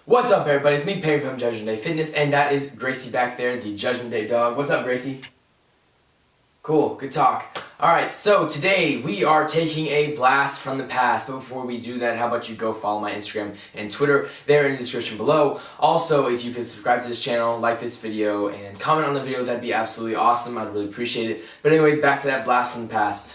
What's up, everybody? It's me, Perry from Judgment Day Fitness, and that is Gracie back there, the Judgment Day dog. What's up, Gracie? Cool, good talk. Alright, so today we are taking a blast from the past, but before we do that, how about you go follow my Instagram and Twitter? They're in the description below. Also, if you could subscribe to this channel, like this video, and comment on the video, that'd be absolutely awesome. I'd really appreciate it. But anyways, back to that blast from the past.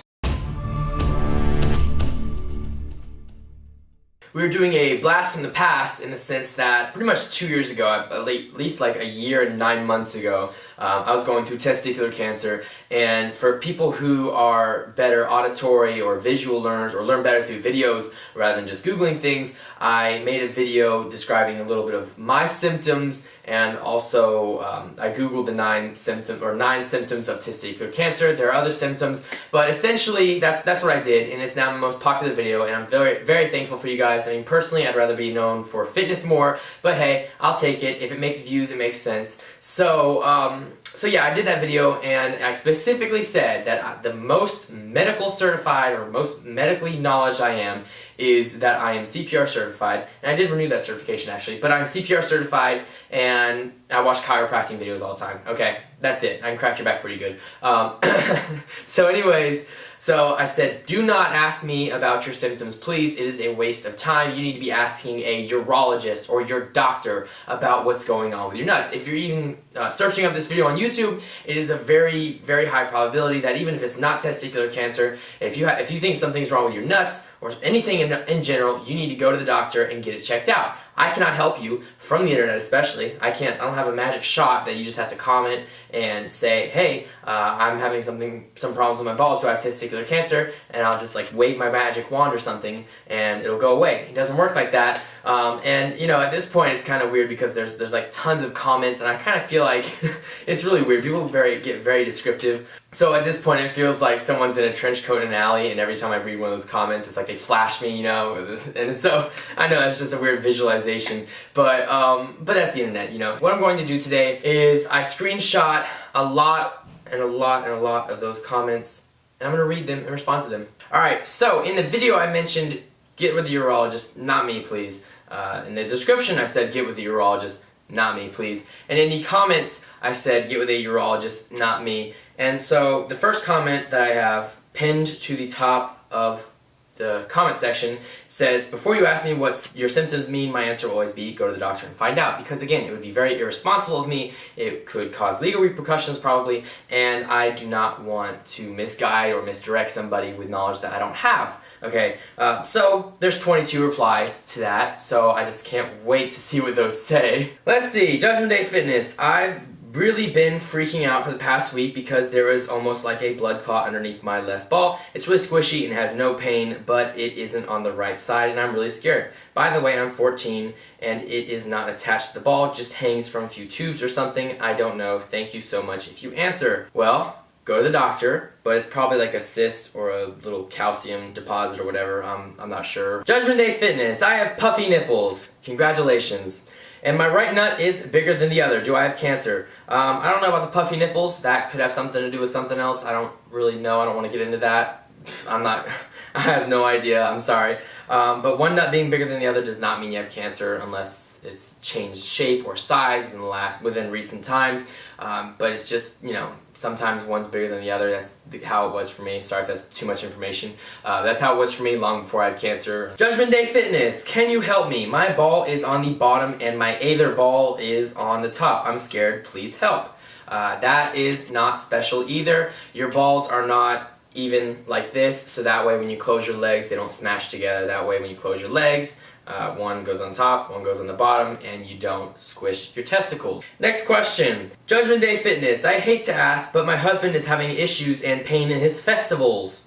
We were doing a blast from the past in the sense that pretty much 2 years ago, at least like a year and 9 months ago, I was going through testicular cancer. And for people who are better auditory or visual learners or learn better through videos rather than just Googling things, I made a video describing a little bit of my symptoms, and also I Googled the 9 symptoms of testicular cancer. There are other symptoms, but essentially that's what I did, and it's now my most popular video, and I'm very, very thankful for you guys. I mean, personally, I'd rather be known for fitness more, but hey, I'll take it. If it makes views, it makes sense. So yeah, I did that video, and I specifically said that the most medical certified or most medically knowledge I am is that I am CPR certified, and I did renew that certification actually, but I'm CPR certified and I watch chiropractic videos all the time. Okay, that's it. I can crack your back pretty good. So anyways, so I said, do not ask me about your symptoms, please. It is a waste of time. You need to be asking a urologist or your doctor about what's going on with your nuts. If you're even searching up this video on YouTube, it is a very, very high probability that even if it's not testicular cancer, if you think something's wrong with your nuts or anything in general, you need to go to the doctor and get it checked out. I cannot help you from the internet, especially. I don't have a magic shot that you just have to comment and say, hey, I'm having some problems with my balls, do I have testicular cancer? And I'll just like wave my magic wand or something and it'll go away. It doesn't work like that. And you know, at this point it's kind of weird because there's like tons of comments, and I kind of feel like it's really weird. People get very descriptive. So at this point it feels like someone's in a trench coat in an alley, and every time I read one of those comments it's like they flash me, you know, and so I know that's just a weird visualization, but that's the internet, you know. What I'm going to do today is I screenshot a lot of those comments, and I'm going to read them and respond to them. Alright, so in the video I mentioned get with the urologist, not me please. In the description I said get with the urologist, not me please. And in the comments I said get with a urologist, not me. And so the first comment that I have pinned to the top of the comment section says, before you ask me what your symptoms mean, my answer will always be go to the doctor and find out, because again, it would be very irresponsible of me. It could cause legal repercussions probably, and I do not want to misguide or misdirect somebody with knowledge that I don't have. Okay, so there's 22 replies to that, so I just can't wait to see what those say. Let's see, Judgment Day Fitness. I've really been freaking out for the past week because there is almost like a blood clot underneath my left ball. It's really squishy and has no pain, but it isn't on the right side, and I'm really scared. By the way, I'm 14 and it is not attached to the ball, it just hangs from a few tubes or something. I don't know. Thank you so much if you answer. Well, go to the doctor, but it's probably like a cyst or a little calcium deposit or whatever. I'm not sure. Judgment Day Fitness. I have puffy nipples. Congratulations. And my right nut is bigger than the other. Do I have cancer? I don't know about the puffy nipples. That could have something to do with something else. I don't really know. I don't want to get into that. I have no idea. I'm sorry. But one nut being bigger than the other does not mean you have cancer unless it's changed shape or size within recent times. But it's just, you know, sometimes one's bigger than the other. That's how it was for me. Sorry if that's too much information. That's how it was for me long before I had cancer. Judgment Day Fitness, can you help me? My ball is on the bottom and my other ball is on the top. I'm scared, please help. That is not special either. Your balls are not even like this, so that way when you close your legs, they don't smash together. That way when you close your legs, one goes on top, one goes on the bottom, and you don't squish your testicles. Next question. Judgment Day Fitness. I hate to ask, but my husband is having issues and pain in his festivals.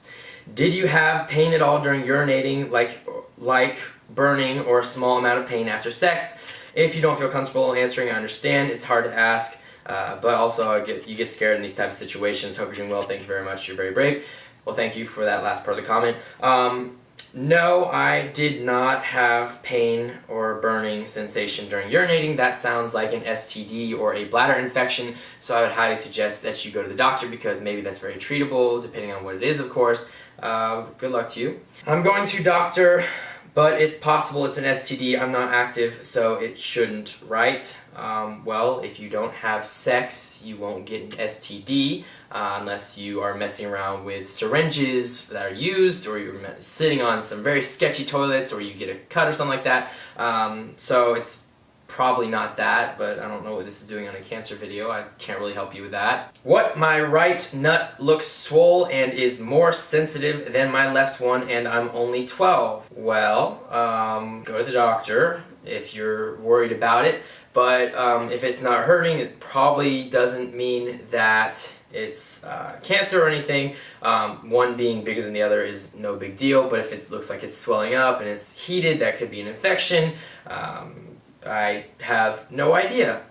Did you have pain at all during urinating, like burning or a small amount of pain after sex? If you don't feel comfortable answering, I understand. It's hard to ask, but also you get scared in these types of situations. Hope you're doing well. Thank you very much. You're very brave. Well, thank you for that last part of the comment. No, I did not have pain or burning sensation during urinating. That sounds like an STD or a bladder infection, so I would highly suggest that you go to the doctor because maybe that's very treatable, depending on what it is, of course. Good luck to you. I'm going to Dr. but it's possible it's an STD. I'm not active, so it shouldn't, right? Well, if you don't have sex, you won't get an STD unless you are messing around with syringes that are used, or you're sitting on some very sketchy toilets, or you get a cut or something like that. So it's probably not that, but I don't know what this is doing on a cancer video. I can't really help you with that. What? My right nut looks swole and is more sensitive than my left one, and I'm only 12. Well, go to the doctor if you're worried about it, but if it's not hurting, it probably doesn't mean that it's cancer or anything. One being bigger than the other is no big deal, but if it looks like it's swelling up and it's heated, that could be an infection. I have no idea,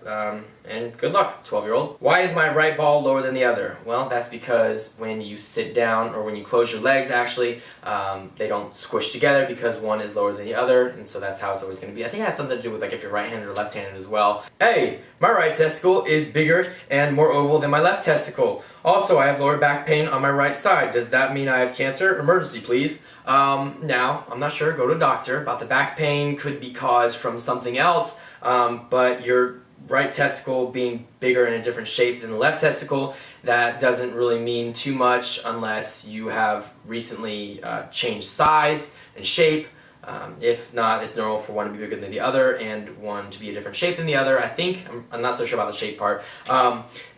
and good luck, 12-year-old. Why is my right ball lower than the other? Well, that's because when you sit down, or when you close your legs actually, they don't squish together because one is lower than the other, and so that's how it's always going to be. I think it has something to do with like if you're right-handed or left-handed as well. Hey, my right testicle is bigger and more oval than my left testicle. Also, I have lower back pain on my right side. Does that mean I have cancer? Emergency, please. Now, I'm not sure, go to a doctor. About the back pain could be caused from something else, but your right testicle being bigger in a different shape than the left testicle, that doesn't really mean too much unless you have recently changed size and shape. If not, it's normal for one to be bigger than the other and one to be a different shape than the other, I think. I'm not so sure about the shape part.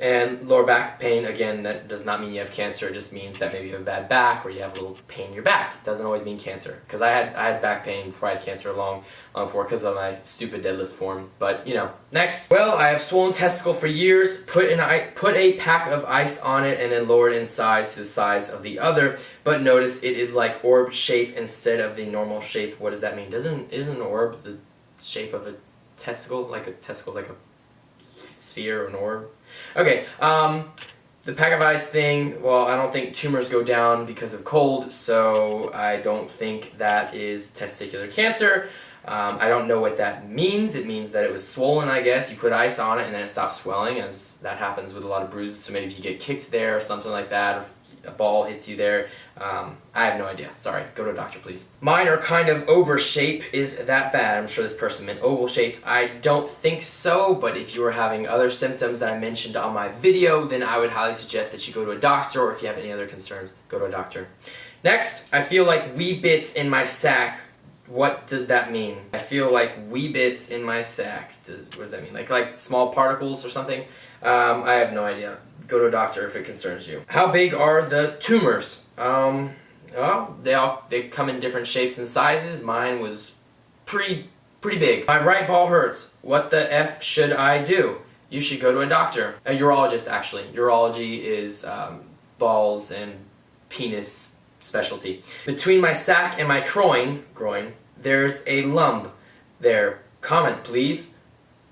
And lower back pain, again, that does not mean you have cancer. It just means that maybe you have a bad back or you have a little pain in your back. It doesn't always mean cancer. Because I had back pain before I had cancer long before because of my stupid deadlift form. But, you know. Next. Well, I have swollen testicle for years. Put a pack of ice on it and then lower it in size to the size of the other. But notice it is like orb shape instead of the normal shape. What does that mean? Isn't an orb the shape of a testicle? Like a testicle is like a sphere or an orb? Okay, the pack of ice thing, well, I don't think tumors go down because of cold, so I don't think that is testicular cancer. I don't know what that means. It means that it was swollen, I guess. You put ice on it and then it stops swelling, as that happens with a lot of bruises. So maybe if you get kicked there or something like that, or if a ball hits you there, I have no idea. Sorry. Go to a doctor, please. Mine are kind of oval shape. Is that bad? I'm sure this person meant oval shaped. I don't think so, but if you were having other symptoms that I mentioned on my video, then I would highly suggest that you go to a doctor, or if you have any other concerns, go to a doctor. Next, I feel like wee bits in my sack. What does that mean? I feel like wee bits in my sack. What does that mean? Like small particles or something? I have no idea. Go to a doctor if it concerns you. How big are the tumors? Well, they come in different shapes and sizes. Mine was pretty big. My right ball hurts. What the F should I do? You should go to a doctor. A urologist, actually. Urology is balls and penis specialty. Between my sack and my groin, there's a lump there. Comment, please.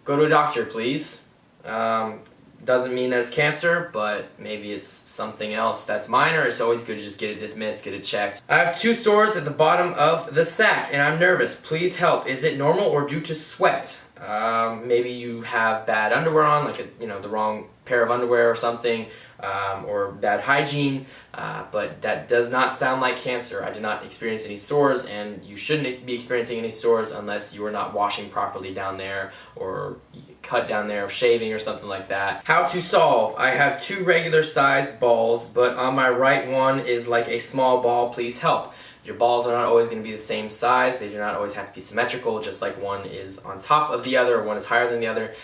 Go to a doctor, please. Doesn't mean that it's cancer, but maybe it's something else that's minor. It's always good to just get it dismissed, get it checked. I have 2 sores at the bottom of the sack, and I'm nervous. Please help. Is it normal or due to sweat? Maybe you have bad underwear on, like the wrong pair of underwear or something, or bad hygiene, but that does not sound like cancer. I did not experience any sores, and you shouldn't be experiencing any sores unless you are not washing properly down there, or cut down there, or shaving or something like that. How to solve? I have 2 regular sized balls, but on my right one is like a small ball. Please help. Your balls are not always going to be the same size. They do not always have to be symmetrical, just like one is on top of the other or one is higher than the other.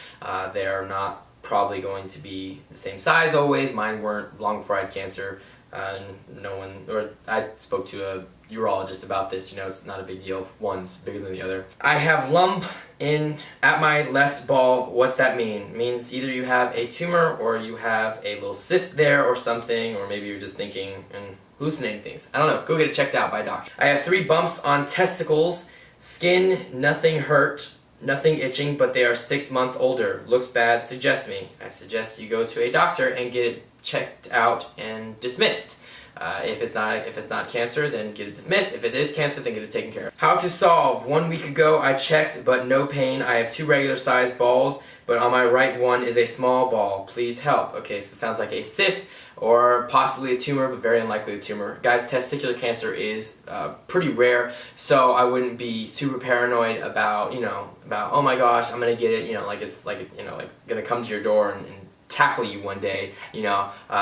They are not probably going to be the same size always. Mine weren't long before I had cancer. No one, or I spoke to a urologist about this, it's not a big deal if one's bigger than the other. I have lump at my left ball. What's that mean? It means either you have a tumor or you have a little cyst there or something, or maybe you're just thinking and hallucinating things. I don't know. Go get it checked out by a doctor. I have 3 bumps on testicles. Skin, nothing hurt, nothing itching, but they are 6 months older. Looks bad, suggest me. I suggest you go to a doctor and get it checked out and dismissed. If it's not cancer, then get it dismissed. If it is cancer, then get it taken care of. How to solve? 1 week ago I checked, but no pain. I have 2 regular sized balls. but on my right one is a small ball. Please help. Okay, so it sounds like a cyst or possibly a tumor, but very unlikely a tumor. Guys, testicular cancer is pretty rare, so I wouldn't be super paranoid about, about, oh my gosh, I'm gonna get it, like it's gonna come to your door and tackle you one day.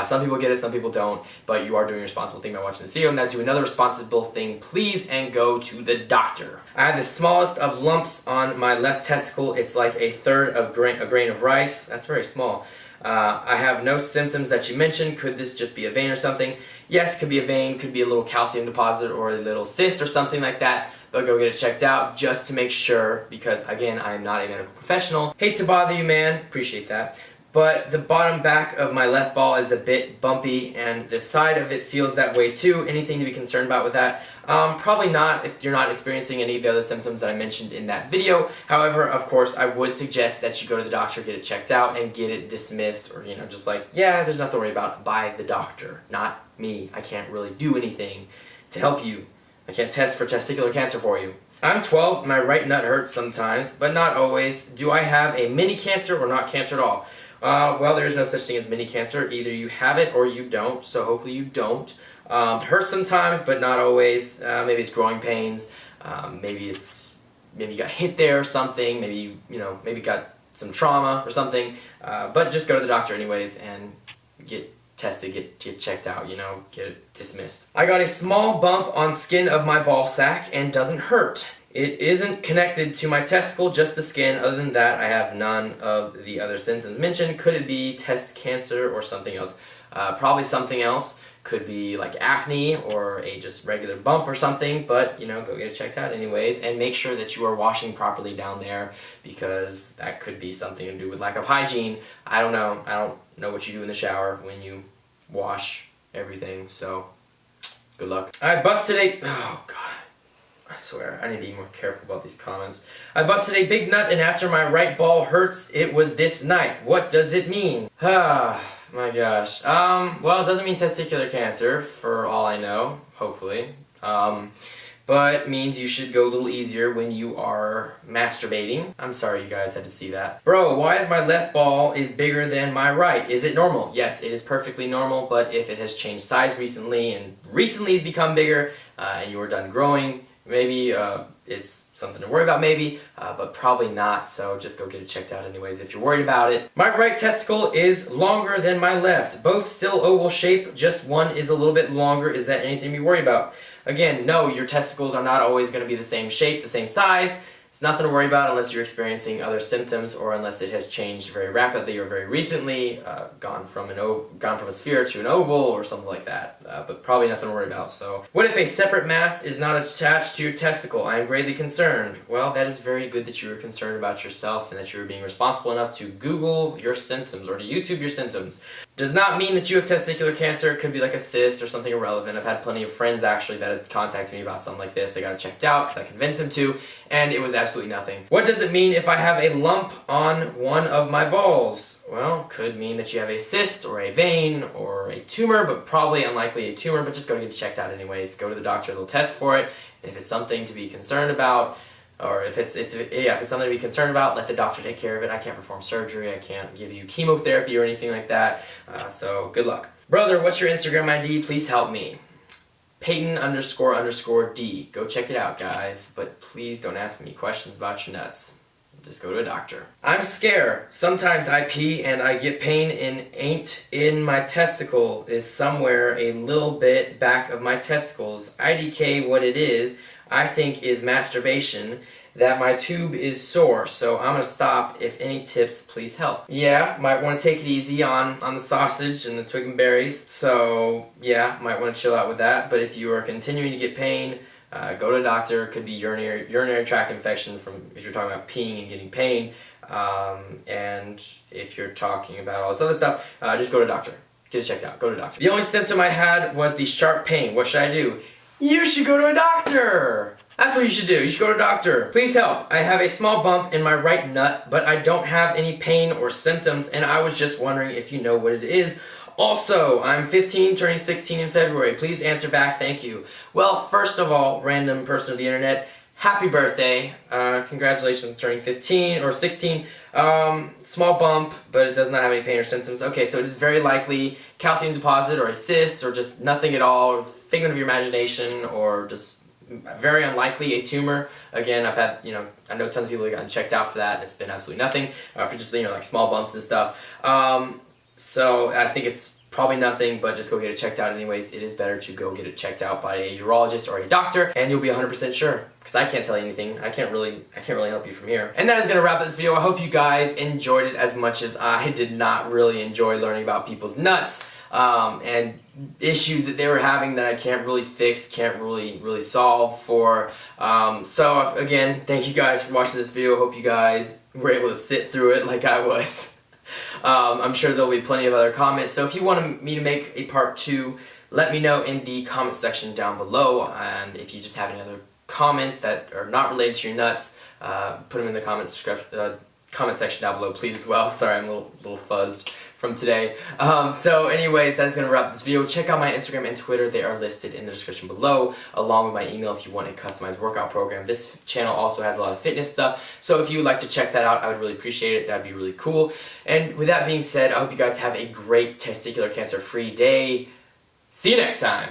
Some people get it, some people don't, but you are doing a responsible thing by watching this video. Now do another responsible thing, please, and go to the doctor. I have the smallest of lumps on my left testicle. It's like a third of a grain of rice. That's very small. I have no symptoms that you mentioned. Could this just be a vein or something? Yes, could be a vein, could be a little calcium deposit or a little cyst or something like that, but go get it checked out just to make sure, because again, I am not a medical professional. Hate to bother you, man. Appreciate that. But the bottom back of my left ball is a bit bumpy, and the side of it feels that way too. Anything to be concerned about with that? Probably not if you're not experiencing any of the other symptoms that I mentioned in that video. However, of course, I would suggest that you go to the doctor, get it checked out, and get it dismissed, or just like, yeah, there's nothing to worry about, by the doctor, not me. I can't really do anything to help you. I can't test for testicular cancer for you. I'm 12, my right nut hurts sometimes, but not always. Do I have a mini cancer or not cancer at all? Well, there is no such thing as mini cancer. Either you have it or you don't, so hopefully you don't. It hurts sometimes, but not always. Maybe it's growing pains. Maybe you got hit there or something. Maybe maybe got some trauma or something. But just go to the doctor anyways and get tested, get checked out, get it dismissed. I got a small bump on skin of my ball sack and doesn't hurt. It isn't connected to my testicle, just the skin. Other than that, I have none of the other symptoms mentioned. Could it be test cancer or something else? Probably something else. Could be like acne or a just regular bump or something, but go get it checked out anyways, and make sure that you are washing properly down there, because that could be something to do with lack of hygiene. I don't know what you do in the shower when you wash everything, so good luck. I busted a, oh god, I swear, I need to be more careful about these comments. I busted a big nut and after my right ball hurts, it was this night. What does it mean? Ah, my gosh. Well, it doesn't mean testicular cancer, for all I know, hopefully. But means you should go a little easier when you are masturbating. I'm sorry you guys had to see that. Bro, why is my left ball is bigger than my right? Is it normal? Yes, it is perfectly normal, but if it has changed size recently and recently has become bigger and you are done growing, maybe it's something to worry about maybe, but probably not, so just go get it checked out anyways if you're worried about it. My right testicle is longer than my left. Both still oval shape, just one is a little bit longer. Is that anything to be worried about? Again, no, your testicles are not always going to be the same shape, the same size. It's nothing to worry about unless you're experiencing other symptoms or unless it has changed very rapidly or very recently, gone from a sphere to an oval or something like that. But probably nothing to worry about. So, what if a separate mass is not attached to your testicle? I am greatly concerned. Well, that is very good that you are concerned about yourself and that you are being responsible enough to Google your symptoms or to YouTube your symptoms. Does not mean that you have testicular cancer. It could be like a cyst or something irrelevant. I've had plenty of friends actually that had contacted me about something like this. They got it checked out because I convinced them to, and it was absolutely nothing. What does it mean if I have a lump on one of my balls? Well, could mean that you have a cyst or a vein or a tumor, but probably unlikely a tumor, but just go get it checked out anyways. Go to the doctor, they'll test for it. If it's something to be concerned about, or if it's something to be concerned about, let the doctor take care of it. I can't perform surgery, I can't give you chemotherapy or anything like that, so good luck. Brother, what's your Instagram ID? Please help me. Peyton__D. Go check it out, guys, but please don't ask me questions about your nuts. Just go to a doctor. I'm scared. Sometimes I pee and I get pain and ain't in my testicle is somewhere a little bit back of my testicles. IDK what it is, I think is masturbation, that my tube is sore, so I'm gonna stop. If any tips, please help. Yeah, might want to take it easy on the sausage and the twig and berries, so yeah, might want to chill out with that. But if you are continuing to get pain, go to a doctor. It could be urinary tract infection from if you're talking about peeing and getting pain, and if you're talking about all this other stuff, just go to a doctor. Get it checked out. Go to a doctor. The only symptom I had was the sharp pain. What should I do? You should go to a doctor! That's what you should do. You should go to a doctor. Please help. I have a small bump in my right nut, but I don't have any pain or symptoms, and I was just wondering if you know what it is. Also, I'm 15, turning 16 in February. Please answer back. Thank you. Well, first of all, random person of the internet, happy birthday. Congratulations on turning 15 or 16. Small bump, but it does not have any pain or symptoms. Okay, so it is very likely calcium deposit or a cyst or just nothing at all, figment of your imagination, or just very unlikely a tumor. Again, I've had, I know tons of people have gotten checked out for that, and it's been absolutely nothing, for just, like small bumps and stuff. So I think it's probably nothing, but just go get it checked out anyways. It is better to go get it checked out by a urologist or a doctor, and you'll be 100% sure, because I can't tell you anything. I can't really help you from here. And that is gonna wrap up this video. I hope you guys enjoyed it as much as I did not really enjoy learning about people's nuts, and issues that they were having that I can't really fix, can't really solve for. So again, thank you guys for watching this video. Hope you guys were able to sit through it like I was. I'm sure there'll be plenty of other comments, so if you want me to make a part 2, let me know in the comment section down below. And if you just have any other comments that are not related to your nuts, put them in the comment section down below, please, as well. Sorry, I'm a little fuzzed from today. So anyways, that's going to wrap up this video. Check out my Instagram and Twitter. They are listed in the description below, along with my email if you want a customized workout program. This channel also has a lot of fitness stuff, so if you would like to check that out, I would really appreciate it. That would be really cool. And with that being said, I hope you guys have a great testicular cancer-free day. See you next time!